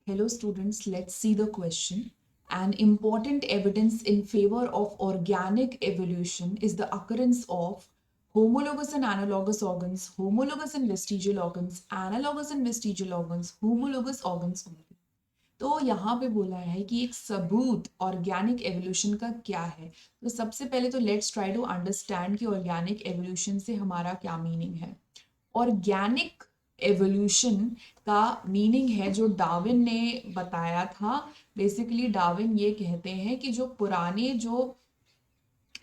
Hello students, let's see the question. An important evidence in favor of organic evolution is the occurrence of homologous and analogous organs, homologous and vestigial organs, analogous and vestigial organs, homologous organs only. तो यहाँ पे बोला है कि एक सबूत organic evolution का क्या है। तो सबसे पहले तो लेट्स ट्राई टू अंडरस्टैंड कि ऑर्गेनिक एवोल्यूशन से हमारा क्या मीनिंग है। ऑर्गेनिक एवोल्यूशन का मीनिंग है जो डार्विन ने बताया था। बेसिकली डार्विन ये कहते हैं कि जो पुराने जो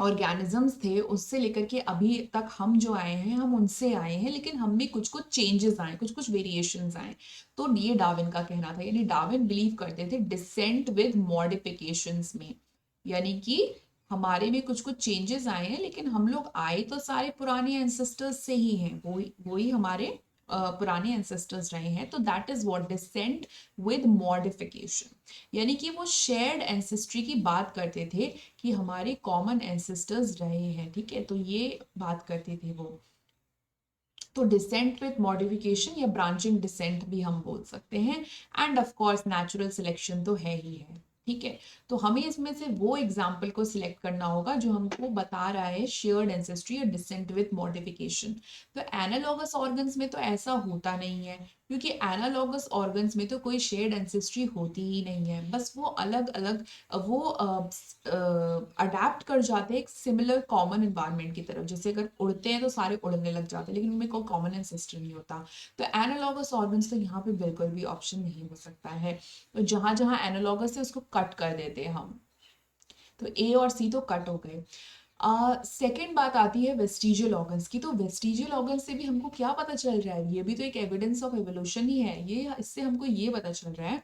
ऑर्गेनिजम्स थे उससे लेकर के अभी तक हम जो आए हैं हम उनसे आए हैं, लेकिन हम में कुछ कुछ चेंजेस आए, कुछ कुछ वेरिएशंस आए। तो ये डार्विन का कहना था, यानी डार्विन बिलीव करते थे डिसेंट विद मॉडिफिकेशंस में, यानी कि हमारे भी कुछ कुछ चेंजेस आए हैं, लेकिन हम लोग आए तो सारे पुराने एंसेस्टर्स से ही हैं, वही वही हमारे पुराने एंसेस्टर्स रहे हैं। तो that is what descent with modification, यानी कि वो शेयर्ड एंसेस्ट्री की बात करते थे कि हमारे कॉमन एंसेस्टर्स रहे हैं। ठीक है, तो ये बात करते थे वो। तो डिसेंट विथ मॉडिफिकेशन या ब्रांचिंग डिसेंट भी हम बोल सकते हैं। End of course natural selection तो है ही है। ठीक है, तो हमें इसमें से वो एग्जाम्पल को सिलेक्ट करना होगा जो हमको बता रहा है शेयर्ड एंसेस्ट्री या डिसेंट विथ मॉडिफिकेशन। तो एनालॉगस ऑर्गन्स में तो ऐसा होता नहीं है, क्योंकि एनालॉगस ऑर्गन्स में तो कोई शेयर्ड एंसेस्ट्री होती ही नहीं है, बस वो अलग अलग वो अडेप्ट कर जाते हैं एक सिमिलर कॉमन इन्वायरमेंट की तरफ। जैसे अगर उड़ते हैं तो सारे उड़ने लग जाते हैं, लेकिन उनमें कोई कॉमन एंसेस्टर नहीं होता। तो एनालॉगस ऑर्गन्स तो यहाँ पे बिल्कुल भी ऑप्शन नहीं हो सकता है। तो जहां जहां एनालॉगस है उसको कट कर देते हैं हम। तो ए और सी तो कट हो गए। सेकेंड बात आती है वेस्टिजियल ऑर्गन्स की। तो वेस्टिजियल ऑर्गन्स से भी हमको क्या पता चल रहा है, ये भी तो एक एविडेंस ऑफ एवोल्यूशन ही है। ये इससे हमको ये पता चल रहा है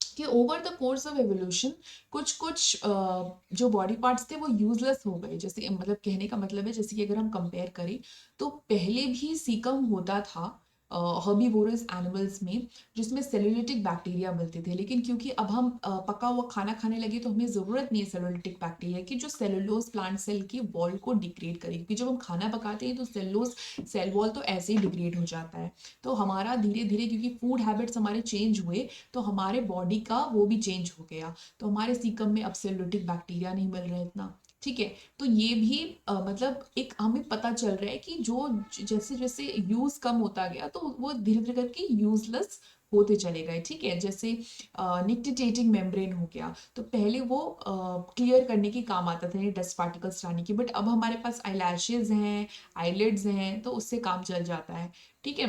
कि over the course of evolution कुछ कुछ जो बॉडी पार्ट्स थे वो यूजलेस हो गए। जैसे मतलब कहने का मतलब है, जैसे कि अगर हम कंपेयर करें तो पहले भी सीकम होता था हर्बीवोरस एनिमल्स में, जिसमें सेलुलिटिक बैक्टीरिया मिलते थे। लेकिन क्योंकि अब हम पका हुआ खाना खाने लगे तो हमें ज़रूरत नहीं है सेलुलिटिक बैक्टीरिया की, जो सेलुलोज प्लांट सेल की वॉल को डिग्रेड करे। क्योंकि जब हम खाना पकाते हैं तो सेलुलोज सेल वॉल तो ऐसे ही डिग्रेड हो जाता है। तो हमारा धीरे धीरे क्योंकि फूड हैबिट्स हमारे चेंज हुए तो हमारे बॉडी का वो भी चेंज हो गया। तो हमारे सीकम में अब सेलुलिटिक बैक्टीरिया नहीं मिल रहे इतना। ठीक है, तो ये भी मतलब एक हमें पता चल रहा है कि जो जैसे जैसे यूज कम होता गया तो वो धीरे धीरे करके यूजलेस होते चले गए। ठीक है, जैसे निक्टिटेटिंग मेम्ब्रेन हो गया, तो पहले वो क्लियर करने की काम आता था डस्ट पार्टिकल्स लाने की, बट अब हमारे पास आईलैशेज हैं, आईलिड्स हैं, तो उससे काम चल जाता है। ठीक है,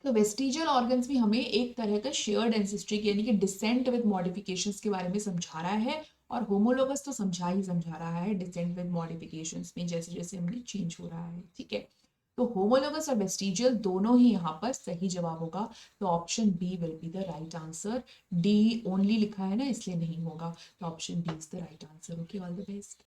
तो वेस्टिजियल ऑर्गन्स भी हमें एक तरह का शेयर्ड एंसेस्ट्री यानी कि डिसेंट विद मॉडिफिकेशंस के बारे में समझा रहा है। और होमोलोगस तो समझा रहा है डिसेंट विद मॉडिफिकेशंस में जैसे जैसे हमने चेंज हो रहा है। ठीक है, तो होमोलोगस और वेस्टिजियल दोनों ही यहाँ पर सही जवाब होगा। तो option B will be the right answer. D only लिखा है ना, इसलिए नहीं होगा। तो option B is the right answer. Okay, all the best.